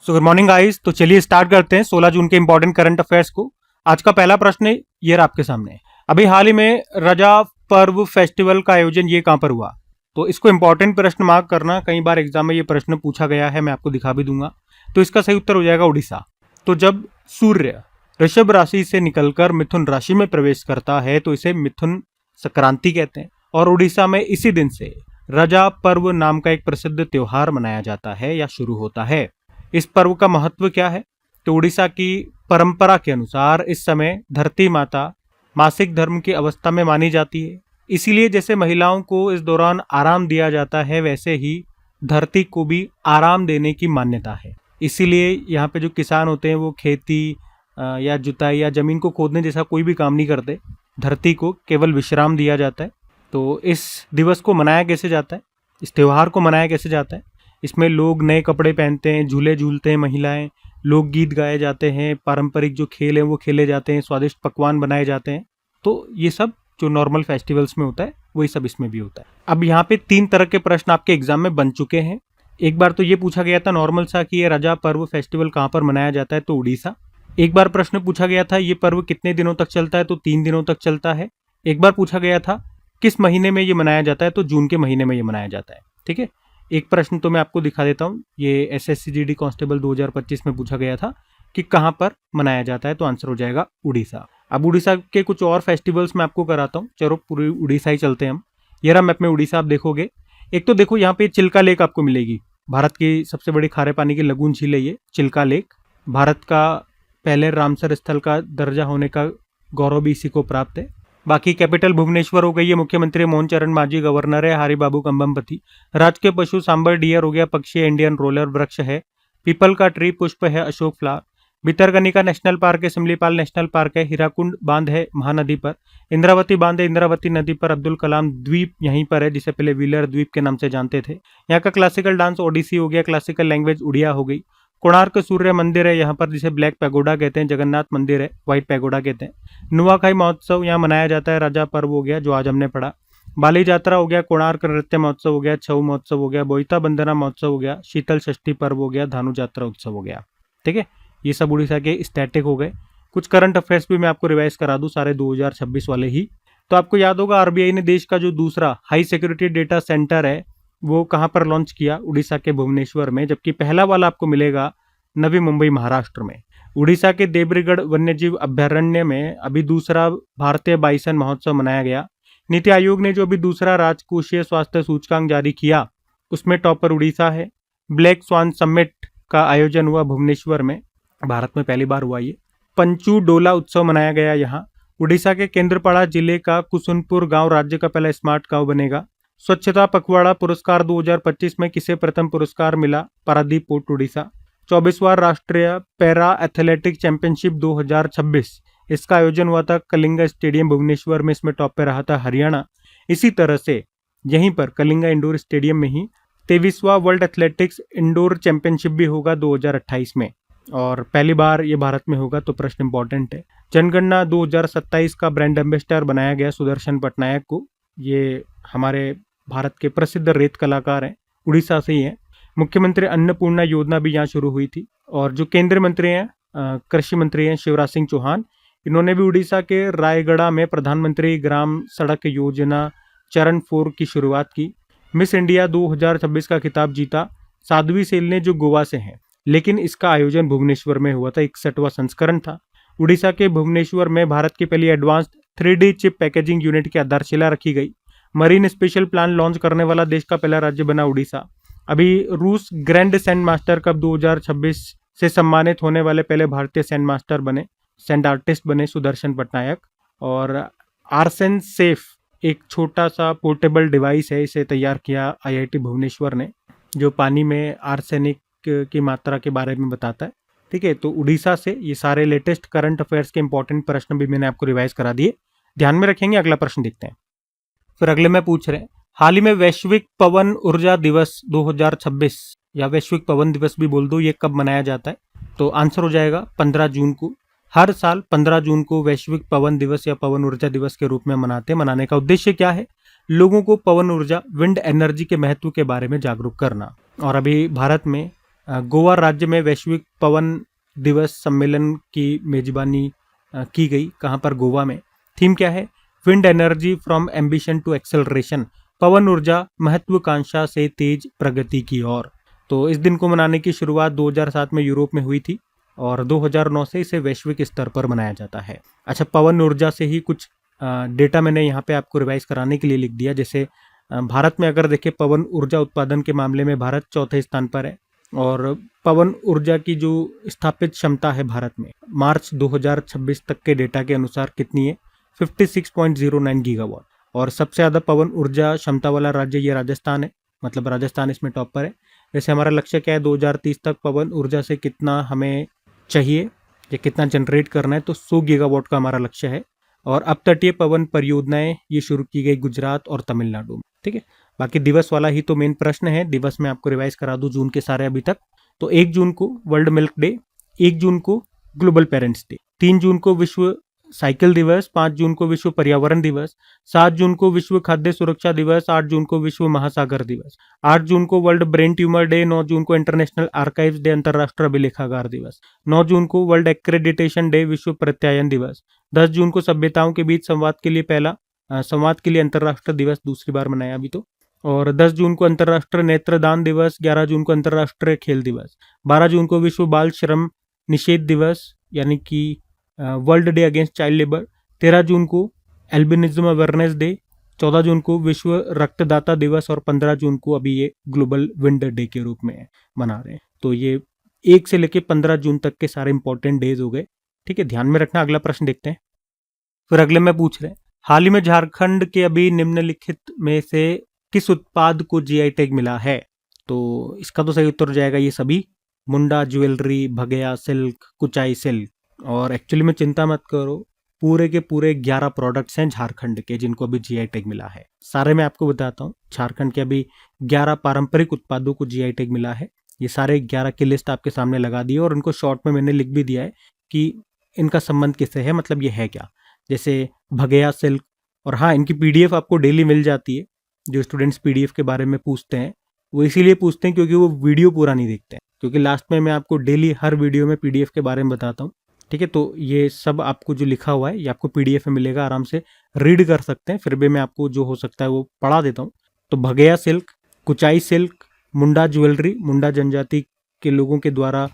So good morning guys. तो चलिए start करते हैं 16 जून के इंपॉर्टेंट करंट अफेयर्स को। आज का पहला प्रश्न ये रहा आपके सामने। अभी हाल ही में रजा पर्व फेस्टिवल का आयोजन ये कहां पर हुआ? तो इसको इंपॉर्टेंट प्रश्न मार्क करना, कई बार एग्जाम में ये प्रश्न पूछा गया है, मैं आपको दिखा भी दूंगा। तो इसका सही उत्तर हो जाएगा उड़ीसा। तो जब सूर्य ऋषभ राशि से निकलकर मिथुन राशि में प्रवेश करता है तो इसे मिथुन संक्रांति कहते हैं, और उड़ीसा में इसी दिन से रजा पर्व नाम का एक प्रसिद्ध त्योहार मनाया जाता है या शुरू होता है। इस पर्व का महत्व क्या है? तो उड़ीसा की परंपरा के अनुसार इस समय धरती माता मासिक धर्म की अवस्था में मानी जाती है, इसीलिए जैसे महिलाओं को इस दौरान आराम दिया जाता है वैसे ही धरती को भी आराम देने की मान्यता है। इसीलिए यहाँ पे जो किसान होते हैं वो खेती या जुताई या जमीन को खोदने जैसा कोई भी काम नहीं करते, धरती को केवल विश्राम दिया जाता है। तो इस दिवस को मनाया कैसे जाता है, इस त्यौहार को मनाया कैसे जाता है? इसमें लोग नए कपड़े पहनते हैं, झूले झूलते हैं महिलाएं, लोकगीत गाए जाते हैं, पारंपरिक जो खेल हैं वो खेले जाते हैं, स्वादिष्ट पकवान बनाए जाते हैं। तो ये सब जो नॉर्मल फेस्टिवल्स में होता है वही सब इसमें भी होता है। अब यहाँ पे 3 तरह के प्रश्न आपके एग्जाम में बन चुके हैं। एक बार तो ये पूछा गया था नॉर्मल सा कि ये रजा पर्व फेस्टिवल कहाँ पर मनाया जाता है, तो उड़ीसा। एक बार प्रश्न पूछा गया था ये पर्व कितने दिनों तक चलता है, तो 3 दिनों तक चलता है। एक बार पूछा गया था किस महीने में ये मनाया जाता है, तो जून के महीने में ये मनाया जाता है। ठीक है, एक प्रश्न तो मैं आपको दिखा देता हूँ, ये एसएससी जीडी कांस्टेबल 2025 में पूछा गया था कि कहाँ पर मनाया जाता है, तो आंसर हो जाएगा उड़ीसा। अब उड़ीसा के कुछ और फेस्टिवल्स मैं आपको कराता हूँ, चलो पूरी उड़ीसा ही चलते हैं हम। ये रहा मैप में उड़ीसा, आप देखोगे एक तो देखो यहाँ पे चिल्का लेक आपको मिलेगी, भारत की सबसे बड़ी खारे पानी की लगून झील है ये चिल्का लेक। भारत का पहले रामसर स्थल का दर्जा होने का गौरव भी इसी को प्राप्त है। बाकी कैपिटल भुवनेश्वर हो गई है, मुख्यमंत्री मोहन चरण मांझी गवर्नर है, हरि बाबू कंबमपति। राजकीय पशु सांबर डियर हो गया, पक्षी इंडियन रोलर वृक्ष है, पीपल का ट्री पुष्प है, Ashok flower. Bhitarkanika national park है, सिमलीपाल नेशनल पार्क है, हीराकुंड बांध है महानदी पर, इंद्रावती बांध है, इंद्रावती नदी पर, अब्दुल कलाम द्वीप यहीं पर है जिसे पहले व्हीलर द्वीप के नाम से जानते थे। यहाँ का क्लासिकल डांस ओडिसी हो गया, क्लासिकल लैंग्वेज उड़िया हो गई। कोणार्क सूर्य मंदिर है यहाँ पर जिसे ब्लैक पैगोडा कहते हैं, जगन्नाथ मंदिर है व्हाइट पैगोडा कहते हैं। नुआखाई महोत्सव यहाँ मनाया जाता है, राजा पर्व हो गया जो आज हमने पढ़ा। बाली यात्रा हो गया, कोणार्क नृत्य महोत्सव हो गया, छऊ महोत्सव हो गया, बोईता बंदना महोत्सव हो गया, शीतल षष्ठी पर्व हो गया, धानु यात्रा उत्सव हो गया। ठीक है, ये सब उड़ीसा के स्टैटिक हो गए। कुछ करंट अफेयर्स भी मैं आपको रिवाइज करा दूं, सारे 2026 वाले ही। तो आपको याद होगा आरबीआई ने देश का जो दूसरा हाई सिक्योरिटी डेटा सेंटर है वो कहाँ पर लॉन्च किया? उड़ीसा के भुवनेश्वर में, जबकि पहला वाला आपको मिलेगा नवी मुंबई महाराष्ट्र में। उड़ीसा के देवरीगढ़ वन्यजीव अभ्यारण्य में अभी दूसरा भारतीय बाइसन महोत्सव मनाया गया। नीति आयोग ने जो अभी दूसरा राजकोषीय स्वास्थ्य सूचकांक जारी किया उसमें टॉपर उड़ीसा है। ब्लैक स्वान समिट का आयोजन हुआ भुवनेश्वर में, भारत में पहली बार हुआ ये। पंचू डोला उत्सव मनाया गया यहाँ। उड़ीसा के केंद्रपाड़ा जिले का कुसुनपुर गांव राज्य का पहला स्मार्ट गांव बनेगा। स्वच्छता पखवाड़ा पुरस्कार 2025 में किसे प्रथम पुरस्कार मिला? पारादीप पोर्ट उड़ीसा। 24वां राष्ट्रीय पैरा एथलेटिक चैंपियनशिप 2026 इसका आयोजन हुआ था कलिंगा स्टेडियम भुवनेश्वर में, इसमें टॉप पे रहा था हरियाणा। इसी तरह से यहीं पर कलिंगा इंडोर स्टेडियम में ही 23वां वर्ल्ड एथलेटिक्स इंडोर चैंपियनशिप भी होगा 2028 में, और पहली बार ये भारत में होगा। तो प्रश्न इंपॉर्टेंट है। जनगणना 2027 का ब्रांड एम्बेसडर बनाया गया सुदर्शन पटनायक को। ये हमारे भारत के प्रसिद्ध रेत कलाकार हैं, उड़ीसा से ही हैं। मुख्यमंत्री अन्नपूर्णा योजना भी यहाँ शुरू हुई थी। और जो केंद्रीय मंत्री हैं, कृषि मंत्री हैं शिवराज सिंह चौहान, इन्होंने भी उड़ीसा के रायगढ़ में प्रधानमंत्री ग्राम सड़क योजना चरण 4 की शुरुआत की। मिस इंडिया 2026 का खिताब जीता साध्वी सेल ने जो गोवा से हैं, लेकिन इसका आयोजन भुवनेश्वर में हुआ था, 61वां संस्करण था। उड़ीसा के भुवनेश्वर में भारत की पहली advanced 3D chip packaging unit की आधारशिला रखी गई। मरीन स्पेशल प्लान लॉन्च करने वाला देश का पहला राज्य बना उड़ीसा। अभी रूस ग्रैंड सैंड मास्टर कप 2026 से सम्मानित होने वाले पहले भारतीय सैंड मास्टर बने, सैंड आर्टिस्ट बने सुदर्शन पटनायक। और आर्सेन सेफ एक छोटा सा पोर्टेबल डिवाइस है, इसे तैयार किया आईआईटी भुवनेश्वर ने, जो पानी में आर्सेनिक की मात्रा के बारे में बताता है। ठीक है, तो उड़ीसा से ये सारे लेटेस्ट करंट अफेयर्स के इंपॉर्टेंट प्रश्न भी मैंने आपको रिवाइज करा दिए, ध्यान में रखेंगे। अगला प्रश्न देखते हैं। फिर अगले में पूछ रहे हैं, हाल ही में वैश्विक पवन ऊर्जा दिवस 2026 या वैश्विक पवन दिवस भी बोल दो, ये कब मनाया जाता है? तो आंसर हो जाएगा 15 जून को। हर साल 15 जून को वैश्विक पवन दिवस या पवन ऊर्जा दिवस के रूप में मनाते हैं। मनाने का उद्देश्य क्या है? लोगों को पवन ऊर्जा, विंड एनर्जी के महत्व के बारे में जागरूक करना। और अभी भारत में गोवा राज्य में वैश्विक पवन दिवस सम्मेलन की मेजबानी की गई। कहाँ पर? गोवा में। थीम क्या है? Wind energy from ambition to acceleration, पवन ऊर्जा महत्वाकांक्षा से तेज प्रगति की ओर। तो इस दिन को मनाने की शुरुआत 2007 में यूरोप में हुई थी और 2009 से इसे वैश्विक स्तर पर मनाया जाता है। अच्छा, पवन ऊर्जा से ही कुछ डेटा मैंने यहाँ पे आपको रिवाइज कराने के लिए लिख दिया। जैसे भारत में अगर देखें, पवन ऊर्जा उत्पादन के मामले में भारत चौथे स्थान पर है और पवन ऊर्जा की जो स्थापित क्षमता है भारत में, मार्च 2026 तक के डेटा के अनुसार कितनी है? 56.09 गीगावाट। और सबसे ज़्यादा पवन ऊर्जा क्षमता वाला राज्य ये राजस्थान है, मतलब राजस्थान इसमें टॉप पर है। वैसे हमारा लक्ष्य क्या है? 2030 तक पवन ऊर्जा से कितना हमें चाहिए या कितना जनरेट करना है? तो 100 गीगावाट का हमारा लक्ष्य है। और अपतटीय पवन परियोजनाएं ये शुरू की गई गुजरात और तमिलनाडु में। ठीक है, बाकी दिवस वाला ही तो मेन प्रश्न है। दिवस में आपको रिवाइज करा दूं जून के सारे अभी तक। तो 1 जून को वर्ल्ड मिल्क डे, 1 जून को ग्लोबल पेरेंट्स डे, 3 जून को विश्व साइकिल दिवस, 5 जून को विश्व पर्यावरण दिवस, 7 जून को विश्व खाद्य सुरक्षा दिवस, 8 जून को विश्व महासागर दिवस, 8 जून को वर्ल्ड ब्रेन ट्यूमर डे, 9 जून को इंटरनेशनल आर्काइव्स डे अंतर्राष्ट्रीय अभिलेखागार दिवस, 9 जून को वर्ल्ड एक्रेडिटेशन डे विश्व प्रत्यायन दिवस, 10 जून को सभ्यताओं के बीच संवाद के लिए अंतर्राष्ट्रीय दिवस दूसरी बार मनाया अभी तो, और 10 जून को अंतर्राष्ट्रीय नेत्रदान दिवस, 11 जून को अंतर्राष्ट्रीय खेल दिवस, 12 जून को विश्व बाल श्रम निषेध दिवस यानी कि world day against child labour, 13 जून को एल्बिनिज्म अवेयरनेस डे, 14 जून को विश्व रक्तदाता दिवस और 15 जून को अभी ये ग्लोबल विंड डे के रूप में मना रहे हैं। तो ये 1 से लेकर 15 जून तक के सारे इंपॉर्टेंट डेज हो गए। ठीक है, ध्यान में रखना। अगला प्रश्न देखते हैं। फिर अगले में पूछ रहे हैं, हाल ही में झारखंड के अभी निम्नलिखित में से किस उत्पाद को जीआई टैग मिला है? तो इसका तो सही उत्तर हो जाएगा ये सभी, मुंडा ज्वेलरी, भगया सिल्क, कुचाई सिल्क। और एक्चुअली में चिंता मत करो, पूरे के पूरे 11 प्रोडक्ट्स हैं झारखंड के जिनको अभी जीआई टैग मिला है। सारे मैं आपको बताता हूँ। झारखंड के अभी 11 पारंपरिक उत्पादों को जीआई टैग मिला है। ये सारे 11 की लिस्ट आपके सामने लगा दी है और उनको शॉर्ट में मैंने लिख भी दिया है कि इनका संबंध किससे है, मतलब ये है क्या। जैसे भगया सिल्क, और हाँ, इनकी पीडीएफ आपको डेली मिल जाती है। जो स्टूडेंट्स पीडीएफ के बारे में पूछते हैं वो इसीलिए पूछते हैं क्योंकि वो वीडियो पूरा नहीं देखते हैं, क्योंकि लास्ट में मैं आपको डेली हर वीडियो में पीडीएफ के बारे में बताता हूँ। ठीक है, तो ये सब आपको जो लिखा हुआ है ये आपको पीडीएफ में मिलेगा, आराम से रीड कर सकते हैं। फिर भी मैं आपको जो हो सकता है वो पढ़ा देता हूँ। तो भगया सिल्क, कुचाई सिल्क, मुंडा ज्वेलरी, मुंडा जनजाति के लोगों के द्वारा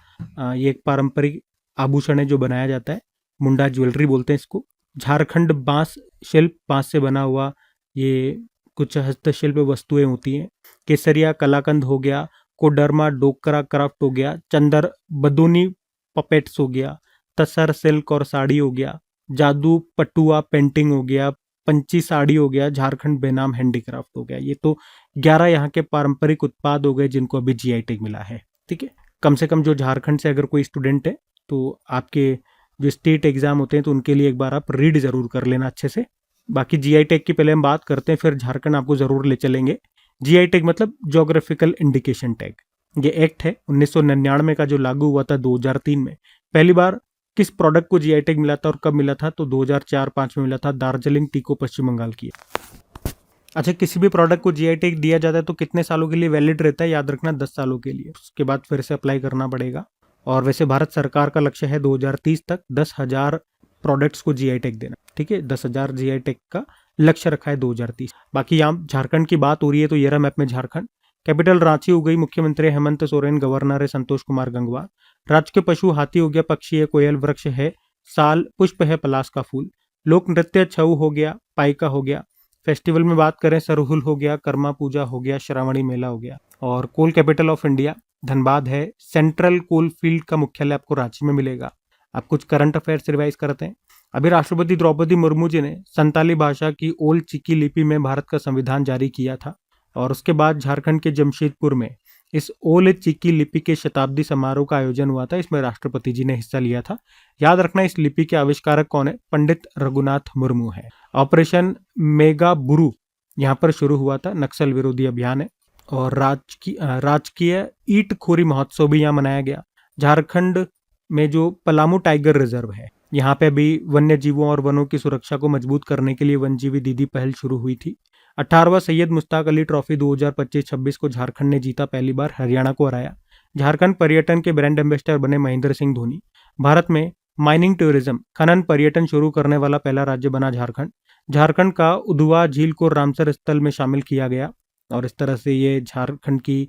ये एक पारंपरिक आभूषण है जो बनाया जाता है, मुंडा ज्वेलरी बोलते हैं इसको। झारखंड बांस शिल्प, बांस से बना हुआ ये कुछ हस्तशिल्प वस्तुएं होती हैं। केसरिया कलाकंद हो गया, कोडरमा डोकरा क्राफ्ट हो गया, चंदर बदूनी पपेट्स हो गया, तसर सिल्क और साड़ी हो गया, जादू पटुआ पेंटिंग हो गया, पंची साड़ी हो गया, झारखंड बेनाम हैंडीक्राफ्ट हो गया। ये तो 11 यहाँ के पारंपरिक उत्पाद हो गए जिनको अभी जीआई टैग मिला है। ठीक है, कम से कम जो झारखंड से अगर कोई स्टूडेंट है तो आपके जो स्टेट एग्जाम होते हैं तो उनके लिए एक बार आप रीड जरूर कर लेना अच्छे से। बाकी जीआई टैग की पहले हम बात करते हैं, फिर झारखंड आपको जरूर ले चलेंगे। जीआई टैग मतलब ज्योग्राफिकल इंडिकेशन टैग। ये एक्ट है 1999 का जो लागू हुआ था 2003 में। पहली बार किस प्रोडक्ट को जीआई टैग मिला था और कब मिला था? तो 2004-05 में मिला था, दार्जिलिंग टी को पश्चिम बंगाल की। अच्छा, किसी भी प्रोडक्ट को जीआई टैग दिया जाता है तो कितने सालों के लिए वैलिड रहता है? याद रखना 10 सालों के लिए, उसके बाद फिर से अप्लाई करना पड़ेगा। और वैसे भारत सरकार का लक्ष्य है 2030 तक 10,000 प्रोडक्ट्स को जीआई टैग देना। ठीक है, 10,000 जीआई टैग का लक्ष्य रखा है 2030। बाकी यहाँ झारखंड की बात हो रही है तो ये रहा मैप में झारखंड। कैपिटल रांची हो गई, मुख्यमंत्री हेमंत सोरेन, गवर्नर है संतोष कुमार गंगवार। राज्य के पशु हाथी हो गया, पक्षी है कोयल, वृक्ष है साल, पुष्प है पलाश का फूल। लोक नृत्य छऊ हो गया, पाइका हो गया। फेस्टिवल में बात करें, सरहुल हो गया, कर्मा पूजा हो गया, श्रावणी मेला हो गया। और coal capital of India Dhanbad है। सेंट्रल कोल फील्ड का मुख्यालय आपको रांची में मिलेगा। आप कुछ करंट अफेयर्स रिवाइज करते हैं। अभी राष्ट्रपति द्रौपदी मुर्मू जी ने संताली भाषा की ओल चिकी लिपि में भारत का संविधान जारी किया था और उसके बाद झारखंड के जमशेदपुर में इस ओल चिकी लिपि के शताब्दी समारोह का आयोजन हुआ था। इसमें राष्ट्रपति जी ने हिस्सा लिया था। याद रखना, इस लिपि के आविष्कारक कौन है? पंडित रघुनाथ मुर्मू है। ऑपरेशन मेगा बुरु यहाँ पर शुरू हुआ था, नक्सल विरोधी अभियान है। और राजकीय ईंट खोरी महोत्सव भी यहाँ मनाया गया। झारखंड में जो पलामू टाइगर रिजर्व है, यहाँ पे अभी वन्य जीवों और वनों की सुरक्षा को मजबूत करने के लिए वनजीवी दीदी पहल शुरू हुई थी। 18वां सैयद मुश्ताक अली ट्रॉफी 2025-26 को झारखंड ने जीता, पहली बार हरियाणा को हराया। झारखंड पर्यटन के ब्रांड एम्बेसडर बने महेंद्र सिंह धोनी। भारत में माइनिंग टूरिज्म खनन पर्यटन शुरू करने वाला पहला राज्य बना झारखंड। झारखंड का उधवा झील को रामसर स्थल में शामिल किया गया और इस तरह से ये झारखंड की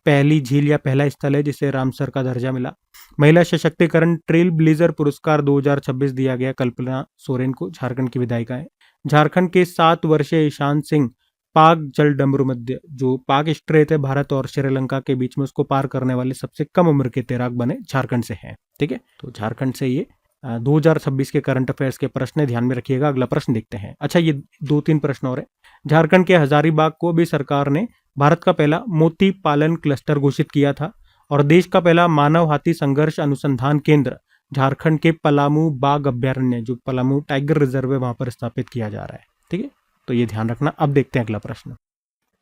पहली झील या पहला स्थल है जिसे रामसर का दर्जा मिला। महिला सशक्तिकरण ट्रेल ब्लेजर पुरस्कार 2026 दिया गया कल्पना सोरेन को, झारखंड की विधायिका है। झारखंड के 7 वर्षीय ईशान सिंह पाक जल डमरू मध्य, जो पाक स्ट्रेट है भारत और श्रीलंका के बीच में, उसको पार करने वाले सबसे कम उम्र के तैराक बने झारखंड से हैं। ठीक है, तो झारखंड से ये 2026 के करंट अफेयर्स के प्रश्न ध्यान में रखिएगा। अगला प्रश्न देखते हैं। अच्छा, ये 2-3 प्रश्न और है। झारखंड के हजारीबाग को भी सरकार ने भारत का पहला मोती पालन क्लस्टर घोषित किया था और देश का पहला मानव हाथी संघर्ष अनुसंधान केंद्र झारखंड के पलामू बाघ अभ्यारण्य, जो पलामू टाइगर रिजर्व है, वहां पर स्थापित किया जा रहा है। ठीक है, तो ये ध्यान रखना। अब देखते हैं अगला प्रश्न।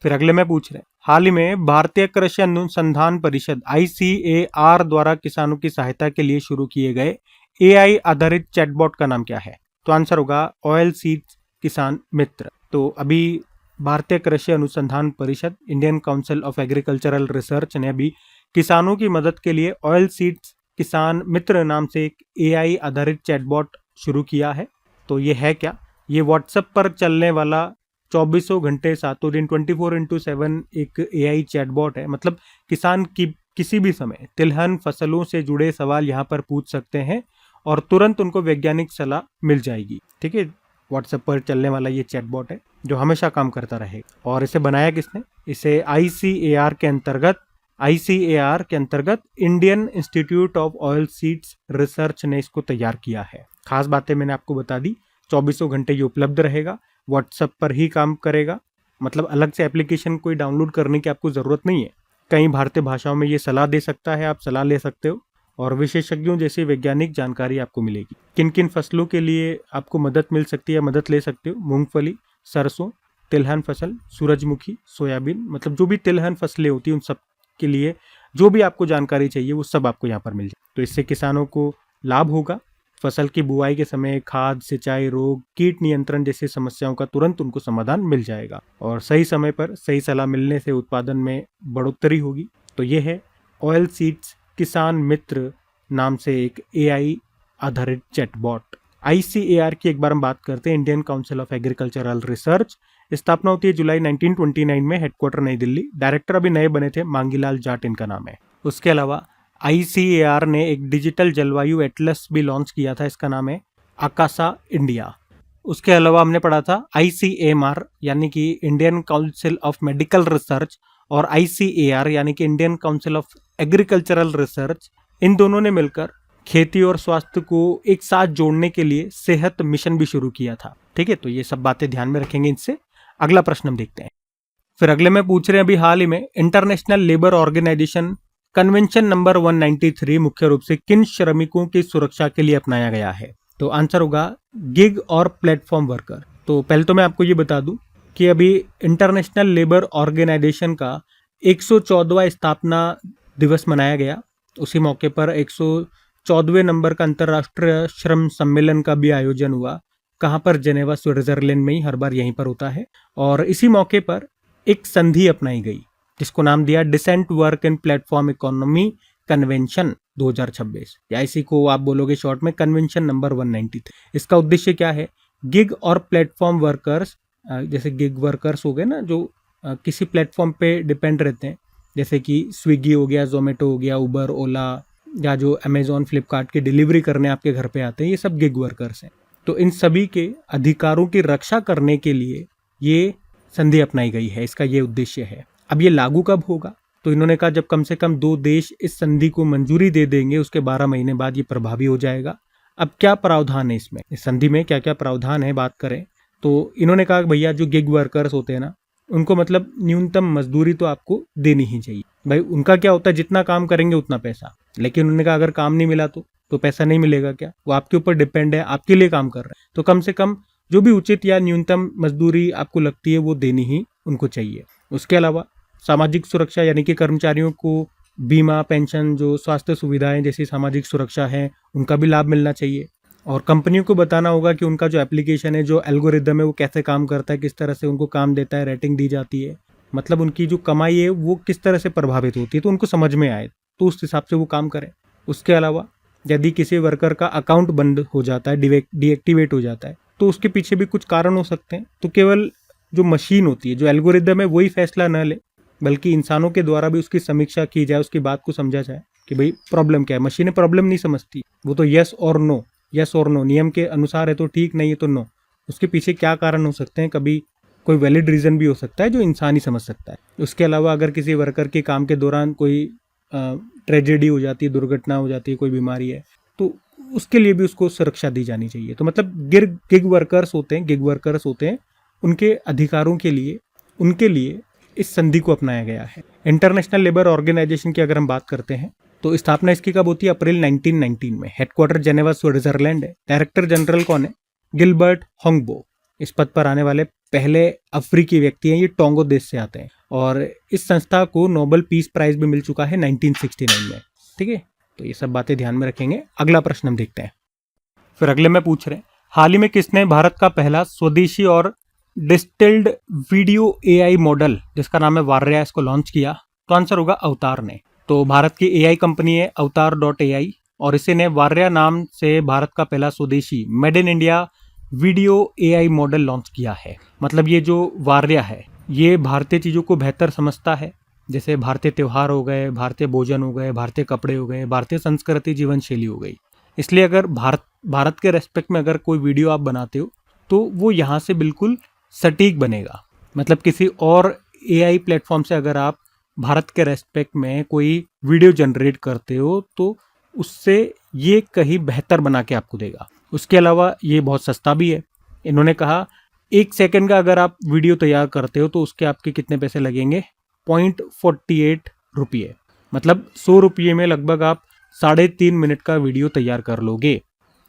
फिर अगले में पूछ रहे हैं, हाल ही में भारतीय कृषि अनुसंधान परिषद ICAR द्वारा किसानों की सहायता के लिए शुरू किए गए AI आधारित चैटबॉट का नाम क्या है? तो आंसर होगा ऑयल सीड्स किसान मित्र। तो अभी भारतीय कृषि अनुसंधान परिषद, Indian Council of Agricultural research ने अभी किसानों की मदद के लिए ऑयल सीड्स किसान मित्र नाम से एक AI आधारित चैटबॉट शुरू किया है। तो ये है क्या? ये व्हाट्सएप पर चलने वाला 24 घंटे 7 दिन 24x7 एक AI चैटबॉट है। मतलब किसान की किसी भी समय तिलहन फसलों से जुड़े सवाल यहाँ पर पूछ सकते हैं और तुरंत उनको वैज्ञानिक सलाह मिल जाएगी। ठीक है, व्हाट्सएप पर चलने वाला ये चैटबॉट है जो हमेशा काम करता रहेगा। और इसे बनाया किसने? इसे ICAR के अंतर्गत Indian institute of oil seeds research ने इसको तैयार किया है। खास बातें मैंने आपको बता दी। 24 घंटे ये उपलब्ध रहेगा, व्हाट्सएप पर ही काम करेगा। मतलब अलग से एप्लीकेशन कोई डाउनलोड करने की आपको ज़रूरत नहीं है। कई भारतीय भाषाओं में ये सलाह दे सकता है, आप सलाह ले सकते हो और विशेषज्ञों जैसी वैज्ञानिक जानकारी आपको मिलेगी। किन किन फसलों के लिए आपको मदद मिल सकती है, मदद ले सकते हो? मूंगफली, सरसों, तिलहन फसल, सूरजमुखी, सोयाबीन, मतलब जो भी तिलहन फसलें होती हैं उन सब के लिए जो भी आपको जानकारी चाहिए वो सब आपको यहाँ पर मिल जाए। तो इससे किसानों को लाभ होगा। फसल की बुआई के समय खाद, सिंचाई, रोग, कीट नियंत्रण जैसी समस्याओं का तुरंत उनको समाधान मिल जाएगा और सही समय पर सही सलाह मिलने से उत्पादन में बढ़ोतरी होगी। तो ये है ऑयल सीड्स किसान मित्र नाम से एक AI आधारित चैटबॉट। ICAR की एक बार हम बात करते हैं, Indian Council of Agricultural research. स्थापना होती है जुलाई 1929 में, हेडक्वार्टर नई दिल्ली। डायरेक्टर अभी नए बने थे, मांगीलाल जाट इनका नाम है। उसके अलावा ICAR ने एक डिजिटल जलवायु एटलस भी लॉन्च किया था, इसका नाम है आकाशा इंडिया। उसके अलावा हमने पढ़ा था ICMR यानी कि Indian Council of Medical Research और ICAR यानी कि Indian Council of Agricultural Research, इन दोनों ने मिलकर खेती और स्वास्थ्य को एक साथ जोड़ने के लिए सेहत मिशन भी शुरू किया था। ठीक है, तो ये सब बातें ध्यान में रखेंगे इनसे। अगला प्रश्न हम देखते हैं। फिर अगले में पूछ रहे हैं, अभी हाल ही में international labour organisation convention number 193 मुख्य रूप से किन श्रमिकों की सुरक्षा के लिए अपनाया गया है? तो आंसर होगा गिग और प्लेटफॉर्म वर्कर। तो पहले तो मैं आपको ये बता दूं कि अभी इंटरनेशनल लेबर ऑर्गेनाइजेशन का 114वां स्थापना दिवस मनाया गया। उसी मौके पर 114वें नंबर का अंतर्राष्ट्रीय श्रम सम्मेलन का भी आयोजन हुआ। कहाँ पर? जेनेवा, स्विट्जरलैंड में ही, हर बार यहीं पर होता है। और इसी मौके पर एक संधि अपनाई गई जिसको नाम दिया decent work and platform economy convention 2026, या इसी को आप बोलोगे शॉर्ट में कन्वेंशन नंबर 193। इसका उद्देश्य क्या है? गिग और प्लेटफॉर्म वर्कर्स, जैसे गिग वर्कर्स हो गए ना, जो किसी प्लेटफॉर्म पे डिपेंड रहते हैं, जैसे कि स्विगी हो गया, जोमेटो हो गया, उबर, ओला, या जो अमेजोन, फ्लिपकार्ट की डिलीवरी करने आपके घर पे आते हैं, ये सब गिग वर्कर्स हैं। तो इन सभी के अधिकारों की रक्षा करने के लिए ये संधि अपनाई गई है, इसका ये उद्देश्य है। अब ये लागू कब होगा? तो इन्होंने कहा जब कम से कम 2 देश इस संधि को मंजूरी दे देंगे, उसके 12 महीने बाद ये प्रभावी हो जाएगा। अब क्या प्रावधान है इसमें, इस संधि में क्या क्या प्रावधान है बात करें तो इन्होंने कहा भैया जो गिग वर्कर्स होते हैं ना, उनको मतलब न्यूनतम मजदूरी तो आपको देनी ही चाहिए। भाई उनका क्या होता है, जितना काम करेंगे उतना पैसा, लेकिन उन्होंने कहा अगर काम नहीं मिला तो पैसा नहीं मिलेगा क्या? वो आपके ऊपर डिपेंड है, आपके लिए काम कर रहे हैं, तो कम से कम जो भी उचित या न्यूनतम मजदूरी आपको लगती है वो देनी ही उनको चाहिए। उसके अलावा सामाजिक सुरक्षा यानी कि कर्मचारियों को बीमा, पेंशन, जो स्वास्थ्य सुविधाएं जैसी सामाजिक सुरक्षा है, उनका भी लाभ मिलना चाहिए। और कंपनियों को बताना होगा कि उनका जो एप्लीकेशन है, जो एल्गोरिदम है, वो कैसे काम करता है, किस तरह से उनको काम देता है, रेटिंग दी जाती है। मतलब उनकी जो कमाई है वो किस तरह से प्रभावित होती है, तो उनको समझ में आए तो उस हिसाब से वो काम करें। उसके अलावा यदि किसी वर्कर का अकाउंट बंद हो जाता है, डीएक्टिवेट हो जाता है, तो उसके पीछे भी कुछ कारण हो सकते हैं। तो केवल जो मशीन होती है, जो एल्गोरिदम है, वही फैसला न ले, बल्कि इंसानों के द्वारा भी उसकी समीक्षा की जाए, उसकी बात को समझा जाए कि भाई प्रॉब्लम क्या है। मशीनें प्रॉब्लम नहीं समझती, वो तो यस और नो नियम के अनुसार है तो ठीक, नहीं है तो नो। उसके पीछे क्या कारण हो सकते हैं, कभी कोई वैलिड रीज़न भी हो सकता है जो इंसान ही समझ सकता है। उसके अलावा अगर किसी वर्कर के काम के दौरान कोई ट्रेजेडी हो जाती है, दुर्घटना हो जाती है, कोई बीमारी है, तो उसके लिए भी उसको सुरक्षा दी जानी चाहिए। तो मतलब गिग वर्कर्स होते हैं, उनके अधिकारों के लिए, उनके लिए इस संधि को अपनाया गया है। इंटरनेशनल लेबर ऑर्गेनाइजेशन की अगर हम बात करते हैं तो स्थापना इसकी कब होती है? अप्रैल 1919 में। हेडक्वार्टर जेनेवा स्विट्जरलैंड है। डायरेक्टर जनरल कौन है? Gilbert Houngbo. इस पद पर आने वाले पहले अफ्रीकी व्यक्ति हैं, ये टोंगो देश से आते हैं। और इस संस्था को नोबेल पीस प्राइज भी मिल चुका है 1969 में। ठीक है, तो ये सब बातें ध्यान में रखेंगे। अगला प्रश्न हम देखते हैं। फिर अगले में पूछ रहे हैं, हाल ही में किसने भारत का पहला स्वदेशी और डिस्टिल्ड वीडियो एआई मॉडल जिसका नाम है वार्या, इसको लॉन्च किया? तो आंसर होगा अवतार ने। तो भारत की एआई कंपनी है अवतार.ai और इसे ने वार्या नाम से भारत का पहला स्वदेशी made in India video AI model launch किया है। मतलब ये जो वार्या है ये भारतीय चीज़ों को बेहतर समझता है, जैसे भारतीय त्यौहार हो गए, भारतीय भोजन हो गए, भारतीय कपड़े हो गए, भारतीय संस्कृति जीवन शैली हो गई। इसलिए अगर भारत के रेस्पेक्ट में अगर कोई वीडियो आप बनाते हो तो वो यहाँ से बिल्कुल सटीक बनेगा। मतलब किसी और एआई प्लेटफॉर्म से अगर आप भारत के रेस्पेक्ट में कोई वीडियो जनरेट करते हो तो उससे ये कहीं बेहतर बना के आपको देगा। उसके अलावा ये बहुत सस्ता भी है। इन्होंने कहा 1 सेकंड का अगर आप वीडियो तैयार करते हो तो उसके आपके कितने पैसे लगेंगे? 0.48 रुपये। मतलब 100 रुपये में लगभग आप 3.5 मिनट का वीडियो तैयार कर लोगे।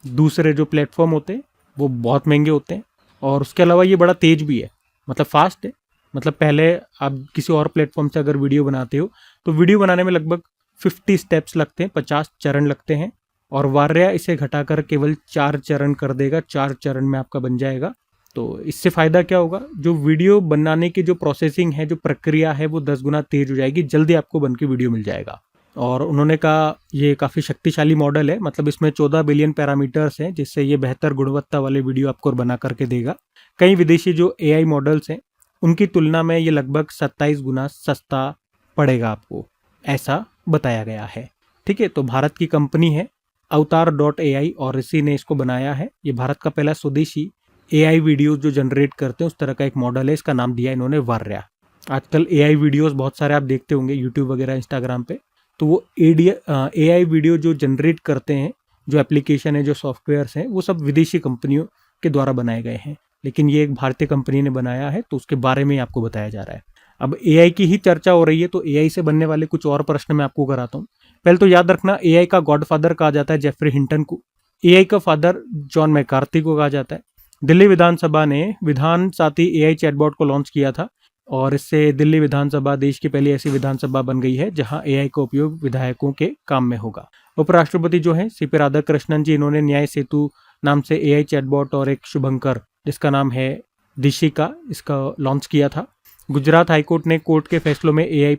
दूसरे जो प्लेटफॉर्म होते हैं वो बहुत महंगे होते हैं और उसके अलावा ये बड़ा तेज भी है, मतलब फास्ट है। मतलब पहले आप किसी और प्लेटफॉर्म से अगर वीडियो बनाते हो तो वीडियो बनाने में लगभग 50 स्टेप्स लगते हैं, 50 चरण लगते हैं, और वार्या इसे घटाकर केवल 4 चरण कर देगा। 4 चरण में आपका बन जाएगा। तो इससे फ़ायदा क्या होगा? जो वीडियो बनाने की जो प्रोसेसिंग है, जो प्रक्रिया है, वो 10 गुना तेज हो जाएगी, जल्दी आपको बन के वीडियो मिल जाएगा। और उन्होंने कहा ये काफ़ी शक्तिशाली मॉडल है, मतलब इसमें 14 बिलियन पैरामीटर्स हैं जिससे ये बेहतर गुणवत्ता वाले वीडियो आपको बना करके देगा। कई विदेशी जो एआई मॉडल्स हैं उनकी तुलना में ये लगभग 27 गुना सस्ता पड़ेगा आपको, ऐसा बताया गया है। ठीक है, तो भारत की कंपनी है अवतार.ai और इसी ने इसको बनाया है। ये भारत का पहला स्वदेशी एआई वीडियो जो जनरेट करते हैं उस तरह का एक मॉडल है। इसका नाम दिया इन्होंने वार्या। आजकल एआई वीडियोस बहुत सारे आप देखते होंगे यूट्यूब वगैरह, इंस्टाग्राम पे, तो वो एआई वीडियो जो जनरेट करते हैं, जो एप्लीकेशन है, जो सॉफ्टवेयर्स हैं, वो सब विदेशी कंपनियों के द्वारा बनाए गए हैं, लेकिन ये एक भारतीय कंपनी ने बनाया है, तो उसके बारे में आपको बताया जा रहा है। अब एआई की ही चर्चा हो रही है तो एआई से बनने वाले कुछ और प्रश्न मैं आपको कराता हूँ। पहले तो याद रखना, एआई का गॉडफादर कहा जाता है जेफरी हिंटन को। एआई का फादर जॉन मैकार्थी को कहा जाता है। दिल्ली विधानसभा ने विधान साथी एआई चैटबॉट को लॉन्च किया था और इससे दिल्ली विधानसभा देश की पहली ऐसी विधानसभा बन गई है जहां एआई का उपयोग विधायकों के काम में होगा। उपराष्ट्रपति जो है सीपी राधाकृष्णन जी, इन्होंने न्याय सेतु नाम से एआई चैटबॉट और एक शुभंकर जिसका नाम है दिशिका, इसका लॉन्च किया था। गुजरात हाईकोर्ट ने कोर्ट के फैसलों में एआई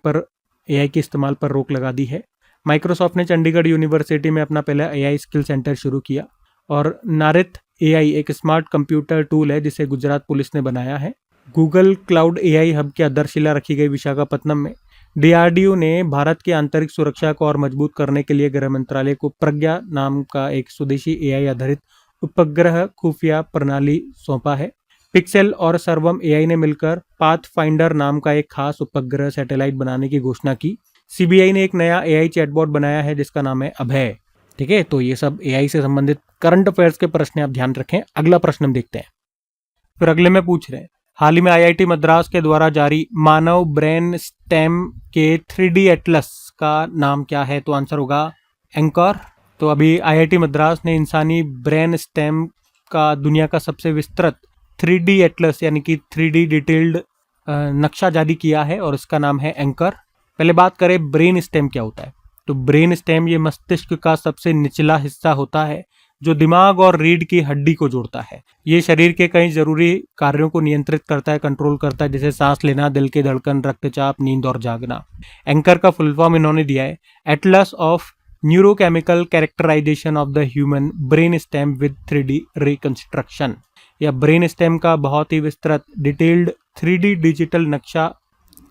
के इस्तेमाल पर रोक लगा दी है। माइक्रोसॉफ्ट ने चंडीगढ़ यूनिवर्सिटी में अपना पहला एआई स्किल सेंटर शुरू किया और नारित एआई एक स्मार्ट कंप्यूटर टूल है जिसे गुजरात पुलिस ने बनाया है। गूगल क्लाउड एआई हब की आधारशिला रखी गई विशाखापत्तनम में। डीआरडीओ ने भारत की आंतरिक सुरक्षा को और मजबूत करने के लिए गृह मंत्रालय को प्रज्ञा नाम का एक स्वदेशी एआई आधारित उपग्रह खुफिया प्रणाली सौंपा है। पिक्सेल और सर्वम एआई ने मिलकर पाथफाइंडर नाम का एक खास उपग्रह सैटेलाइट बनाने की घोषणा की। सीबीआई ने एक नया एआई चैटबॉट बनाया है जिसका नाम है अभय। ठीक है, तो ये सब एआई से संबंधित करंट अफेयर्स के प्रश्न आप ध्यान रखें। अगला प्रश्न हम देखते हैं। फिर अगले में पूछ रहे हैं, हाल ही में आईआईटी मद्रास के द्वारा जारी मानव ब्रेन स्टेम के 3D एटलस का नाम क्या है? तो आंसर होगा एंकर। तो अभी आईआईटी मद्रास ने इंसानी ब्रेन स्टेम का दुनिया का सबसे विस्तृत 3D एटलस यानी कि 3D डिटेल्ड नक्शा जारी किया है और इसका नाम है एंकर। पहले बात करें ब्रेन स्टेम क्या होता है। तो ब्रेन स्टेम ये मस्तिष्क का सबसे निचला हिस्सा होता है जो दिमाग और रीढ़ की हड्डी को जोड़ता है। ये शरीर के कई जरूरी कार्यों को नियंत्रित करता है, कंट्रोल करता है, जैसे सांस लेना, दिल की धड़कन, रक्तचाप, नींद और जागना। एंकर का फुल फॉर्म इन्होंने दिया है atlas of neurochemical characterisation of the human brain stem with 3D reconstruction. या ब्रेन स्टेम का बहुत ही विस्तृत डिटेल्ड 3D डिजिटल नक्शा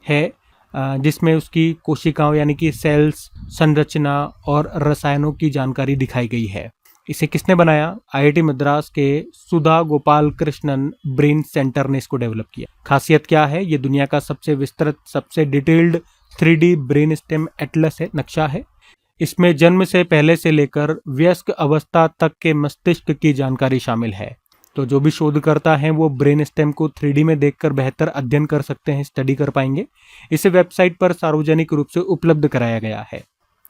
है, जिसमें उसकी कोशिकाओं यानी कि सेल्स, संरचना और रसायनों की जानकारी दिखाई गई है। इसे किसने बनाया? आईआईटी मद्रास के सुधा गोपाल कृष्णन ब्रेन सेंटर ने इसको डेवलप किया। खासियत क्या है? ये दुनिया का सबसे विस्तृत, सबसे detailed 3D brain stem Atlas है, नक्शा है। इसमें जन्म से पहले से लेकर वयस्क अवस्था तक के मस्तिष्क की जानकारी शामिल है। तो जो भी शोधकर्ता हैं वो ब्रेन स्टेम को 3D में देखकर बेहतर अध्ययन कर सकते हैं, स्टडी कर पाएंगे। इसे वेबसाइट पर सार्वजनिक रूप से उपलब्ध कराया गया है।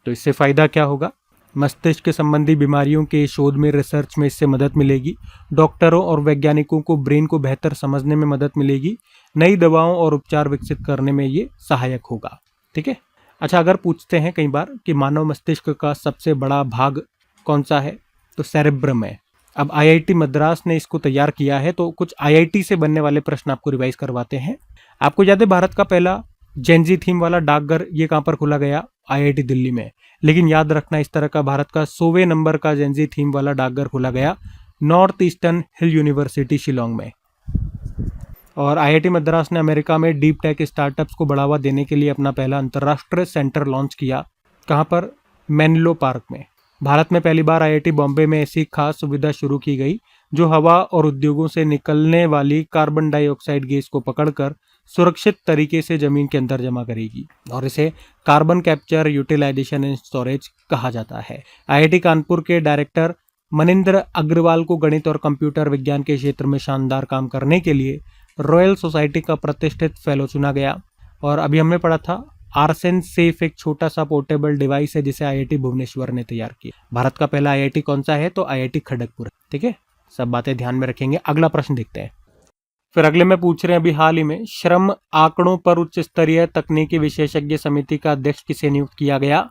तो इससे फायदा क्या होगा? मस्तिष्क संबंधी बीमारियों के शोध में, रिसर्च में इससे मदद मिलेगी। डॉक्टरों और वैज्ञानिकों को ब्रेन को बेहतर समझने में मदद मिलेगी। नई दवाओं और उपचार विकसित करने में ये सहायक होगा। ठीक है। अच्छा, अगर पूछते हैं कई बार कि मानव मस्तिष्क का सबसे बड़ा भाग कौन सा है, तो सेरेब्रम है। अब आईआईटी मद्रास ने इसको तैयार किया है, तो कुछ आईआईटी से बनने वाले प्रश्न आपको रिवाइज करवाते हैं। आपको याद है भारत का पहला जेनजी थीम वाला डाकघर ये कहाँ पर खोला गया? आईआईटी दिल्ली में। लेकिन याद रखना, इस तरह का भारत का 100वें नंबर का जेनजी थीम वाला डाकघर खोला गया नॉर्थ ईस्टर्न हिल यूनिवर्सिटी शिलोंग में। और आईआईटी मद्रास ने अमेरिका में डीप टेक स्टार्टअप्स को बढ़ावा देने के लिए अपना पहला अंतर्राष्ट्रीय सेंटर लॉन्च किया। कहाँ पर? मेनलो पार्क में। भारत में पहली बार आईआईटी बॉम्बे में ऐसी खास सुविधा शुरू की गई जो हवा और उद्योगों से निकलने वाली कार्बन डाइऑक्साइड गैस को पकड़कर सुरक्षित तरीके से जमीन के अंदर जमा करेगी, और इसे carbon capture, utilisation and storage कहा जाता है। आईआईटी कानपुर के डायरेक्टर मनिंदर अग्रवाल को गणित और कंप्यूटर विज्ञान के क्षेत्र में शानदार काम करने के लिए रॉयल सोसाइटी का प्रतिष्ठित फेलो चुना गया। और अभी हमने पढ़ा था आर्सेन सेफ एक छोटा सा पोर्टेबल डिवाइस है जिसे आईआईटी भुवनेश्वर ने तैयार किया। भारत का पहला आईआईटी कौन सा है? तो आईआईटी खड़गपुर। ठीक है, सब बातें ध्यान में रखेंगे। अगला प्रश्न देखते हैं। फिर अगले में पूछ रहे हैं, अभी हाल ही में श्रम आंकड़ों पर उच्च स्तरीय तकनीकी विशेषज्ञ समिति का अध्यक्ष किसे नियुक्त किया गया?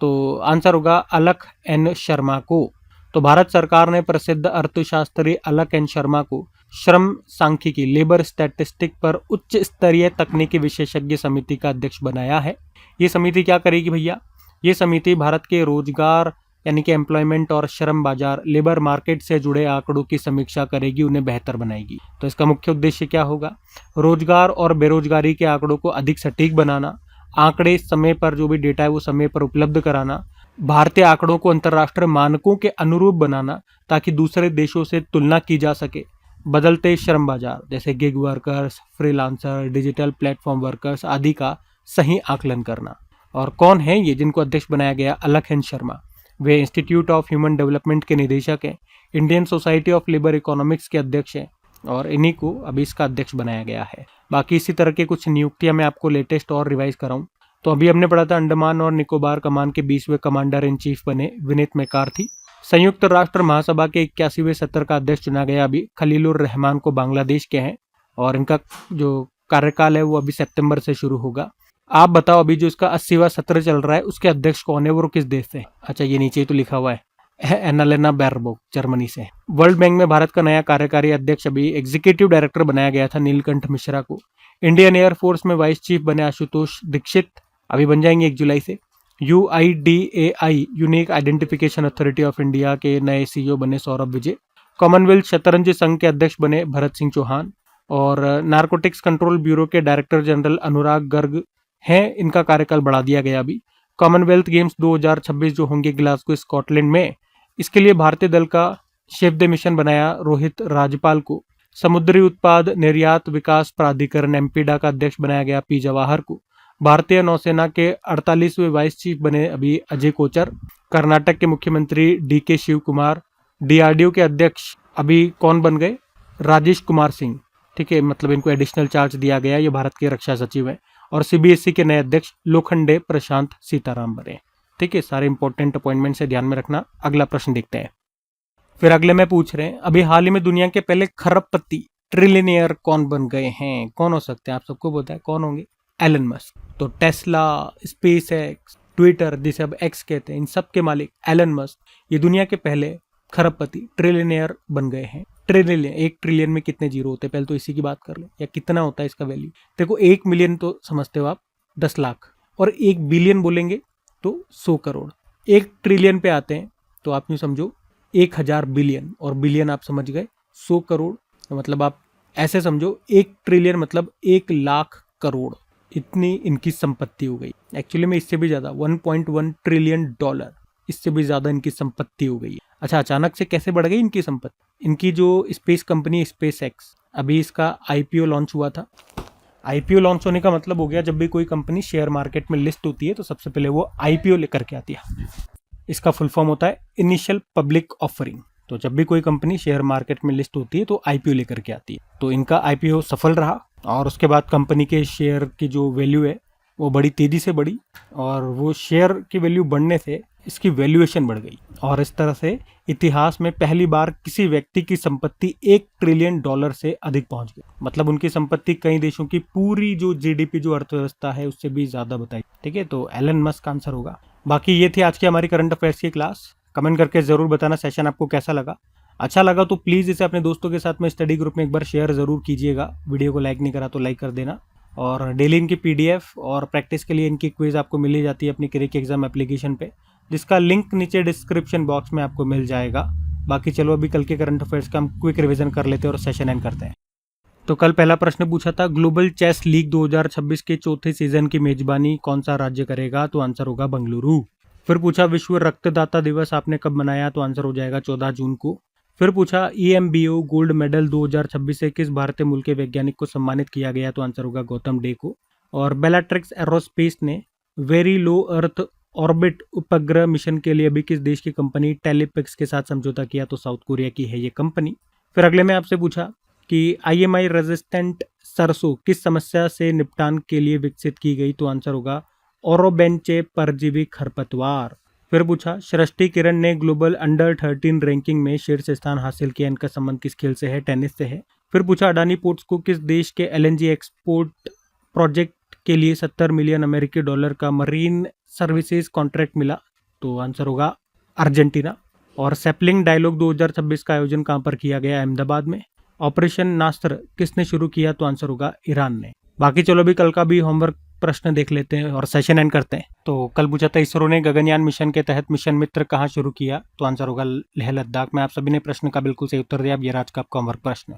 तो आंसर होगा अलख एन शर्मा को। तो भारत सरकार ने प्रसिद्ध अर्थशास्त्री अलख एन शर्मा को श्रम सांख्यिकी, लेबर स्टैटिस्टिक पर उच्च स्तरीय तकनीकी विशेषज्ञ समिति का अध्यक्ष बनाया है। ये समिति क्या करेगी भैया? ये समिति भारत के रोजगार यानी कि एम्प्लॉयमेंट और श्रम बाजार, लेबर मार्केट से जुड़े आंकड़ों की समीक्षा करेगी, उन्हें बेहतर बनाएगी। तो इसका मुख्य उद्देश्य क्या होगा? रोजगार और बेरोजगारी के आंकड़ों को अधिक सटीक बनाना, आंकड़े समय पर, जो भी डेटा है वो समय पर उपलब्ध कराना, भारतीय आंकड़ों को अंतर्राष्ट्रीय मानकों के अनुरूप बनाना ताकि दूसरे देशों से तुलना की जा सके। बदलते श्रम बाजार जैसे gig workers, freelancer, digital platform workers आदि का सही आकलन करना। और कौन है ये जिनको अध्यक्ष बनाया गया? अलख एन शर्मा। वे इंस्टीट्यूट ऑफ ह्यूमन डेवलपमेंट के निदेशक हैं, Indian society of labour economics के अध्यक्ष हैं, और इन्हीं को अभी इसका अध्यक्ष बनाया गया है। बाकी इसी तरह के कुछ नियुक्तियां मैं आपको लेटेस्ट और रिवाइज कराऊं तो अभी हमने पढ़ा था अंडमान और निकोबार कमान के 20वें कमांडर इन चीफ बने विनीत मैकार्थी। संयुक्त राष्ट्र महासभा के 81वें सत्र का अध्यक्ष चुना गया अभी खलीलुर रहमान को, बांग्लादेश के हैं, और इनका जो कार्यकाल है वो अभी सितंबर से शुरू होगा। आप बताओ, अभी जो इसका 80वां सत्र चल रहा है उसके अध्यक्ष कौन है, वो किस देश से? अच्छा, ये नीचे ही तो लिखा हुआ है, एनालेना बैरबॉक, जर्मनी से। वर्ल्ड बैंक में भारत का नया कार्यकारी अध्यक्ष अभी एग्जीक्यूटिव डायरेक्टर बनाया गया था नीलकंठ मिश्रा को। इंडियन एयरफोर्स में वाइस चीफ बने आशुतोष दीक्षित, अभी बन जाएंगे 1 जुलाई से। UIDAI unique identification authority of India के नए सीईओ बने सौरभ विजय। कॉमनवेल्थ शतरंज संघ के अध्यक्ष बने भरत सिंह चौहान। और नारकोटिक्स कंट्रोल ब्यूरो के डायरेक्टर जनरल अनुराग गर्ग हैं, इनका कार्यकाल बढ़ा दिया गया अभी। कॉमनवेल्थ गेम्स 2026 जो होंगे ग्लासगो स्कॉटलैंड में, इसके लिए भारतीय दल का शेफ द मिशन बनाया रोहित राजपाल को। समुद्री उत्पाद निर्यात विकास प्राधिकरण एमपीडा का अध्यक्ष बनाया गया पी जवाहर को। भारतीय नौसेना के 48वें वाइस चीफ बने अभी अजय कोचर। कर्नाटक के मुख्यमंत्री डीके शिव कुमार। डीआरडीओ के अध्यक्ष अभी कौन बन गए? राजेश कुमार सिंह। ठीक है, मतलब इनको एडिशनल चार्ज दिया गया, ये भारत के रक्षा सचिव हैं। और सीबीएसई के नए अध्यक्ष लोखंडे प्रशांत सीताराम बने। ठीक है, सारे इंपॉर्टेंट अपॉइंटमेंट से ध्यान में रखना। अगला प्रश्न देखते हैं। फिर अगले में पूछ रहे हैं, अभी हाल ही में दुनिया के पहले खरबपति ट्रिलियनियर कौन बन गए हैं? कौन हो सकते हैं? आप सबको पता है कौन होंगे? Elon Musk. तो टेस्ला, स्पेस एक्स, ट्विटर जिसे अब एक्स कहते हैं, इन सब के मालिक एलन मस्क ये दुनिया के पहले खरबपति ट्रिलियनियर बन गए हैं। ट्रिलियन, 1 ट्रिलियन में कितने जीरो होते हैं पहले तो इसी की बात कर लें, या कितना होता है इसका वैल्यू। देखो 1 मिलियन तो समझते हो आप 10 लाख, और 1 बिलियन बोलेंगे तो 100 करोड़। 1 ट्रिलियन पे आते हैं तो आप यूँ समझो 1000 बिलियन, और बिलियन आप समझ गए 100 करोड़, तो मतलब आप ऐसे समझो 1 ट्रिलियन मतलब 1 लाख करोड़, इतनी इनकी संपत्ति हो गई। एक्चुअली में इससे भी ज्यादा 1.1 ट्रिलियन डॉलर, इससे भी ज्यादा इनकी संपत्ति हो गई है। अच्छा, अचानक से कैसे बढ़ गई इनकी संपत्ति? इनकी जो स्पेस कंपनी स्पेस एक्स, अभी इसका आईपीओ लॉन्च हुआ था। आईपीओ लॉन्च होने का मतलब हो गया जब भी कोई कंपनी शेयर मार्केट में लिस्ट होती है तो सबसे पहले वो आईपीओ लेकर के आती है। इसका फुल फॉर्म होता है इनिशियल पब्लिक ऑफरिंग। तो जब भी कोई कंपनी शेयर मार्केट में लिस्ट होती है तो आईपीओ लेकर के आती है। तो इनका आईपीओ सफल रहा और उसके बाद कंपनी के शेयर की जो वैल्यू है वो बड़ी तेजी से बढ़ी, और वो शेयर की वैल्यू बढ़ने से इसकी वैल्यूएशन बढ़ गई, और इस तरह से इतिहास में पहली बार किसी व्यक्ति की संपत्ति 1 ट्रिलियन डॉलर से अधिक पहुंच गई। मतलब उनकी संपत्ति कई देशों की पूरी जो जीडीपी, जो अर्थव्यवस्था है, उससे भी ज्यादा बताई। ठीक है, तो एलन मस्क आंसर होगा। बाकी ये थी आज की हमारी करंट अफेयर्स की क्लास। कमेंट करके जरूर बताना सेशन आपको कैसा लगा। अच्छा लगा तो प्लीज़ इसे अपने दोस्तों के साथ में स्टडी ग्रुप में एक बार शेयर ज़रूर कीजिएगा। वीडियो को लाइक नहीं करा तो लाइक कर देना। और डेली इनकी पीडीएफ और प्रैक्टिस के लिए इनकी क्विज आपको मिल ही जाती है अपनी क्रिक एग्जाम एप्लीकेशन पे, जिसका लिंक नीचे डिस्क्रिप्शन बॉक्स में आपको मिल जाएगा। बाकी चलो अभी कल के करंट अफेयर्स का हम क्विक रिवीजन कर लेते हैं और सेशन एंड करते हैं। तो कल पहला प्रश्न पूछा था, ग्लोबल चेस लीग 2026 के चौथे सीजन की मेजबानी कौन सा राज्य करेगा? तो आंसर होगा बंगलुरु। फिर पूछा विश्व रक्तदाता दिवस आपने कब मनाया? तो आंसर हो जाएगा 14 जून को। फिर पूछा ईएमबीओ गोल्ड मेडल 2026 से किस भारतीय मूल के वैज्ञानिक को सम्मानित किया गया? तो आंसर होगा गौतम डे को। और बेलाट्रिक्स एरोस्पेस ने वेरी लो अर्थ ऑर्बिट उपग्रह मिशन के लिए अभी किस देश की कंपनी टेलीपिक्स के साथ समझौता किया? तो साउथ कोरिया की है ये कंपनी। फिर अगले में आपसे पूछा कि आईएमआई रेजिस्टेंट सरसों किस समस्या से निपटान के लिए विकसित की गई? तो आंसर होगा ओरोबेंचे परजीवी खरपतवार। फिर पूछा सृष्टि किरण ने ग्लोबल अंडर 13 रैंकिंग में शीर्ष स्थान हासिल किया, इनका संबंध किस खेल से है? टेनिस से है। फिर पूछा अडानी पोर्ट्स को किस देश के एलएनजी एक्सपोर्ट प्रोजेक्ट के लिए 70 मिलियन अमेरिकी डॉलर का मरीन सर्विसेज कॉन्ट्रैक्ट मिला? तो आंसर होगा अर्जेंटीना। और सैपलिंग डायलॉग 2026 का आयोजन कहां पर किया गया? अहमदाबाद में। ऑपरेशन नास्त्र किसने शुरू किया? तो आंसर होगा ईरान ने। बाकी चलो अभी कल का भी होमवर्क प्रश्न देख लेते हैं और सेशन एंड करते हैं। तो कल पूछा था इसरो ने गगनयान मिशन के तहत मिशन मित्र कहाँ शुरू किया? तो आंसर होगा लेह लद्दाख में। आप सभी ने प्रश्न का बिल्कुल सही उत्तर दिया। अब ये आज का आपका होमवर्क प्रश्न।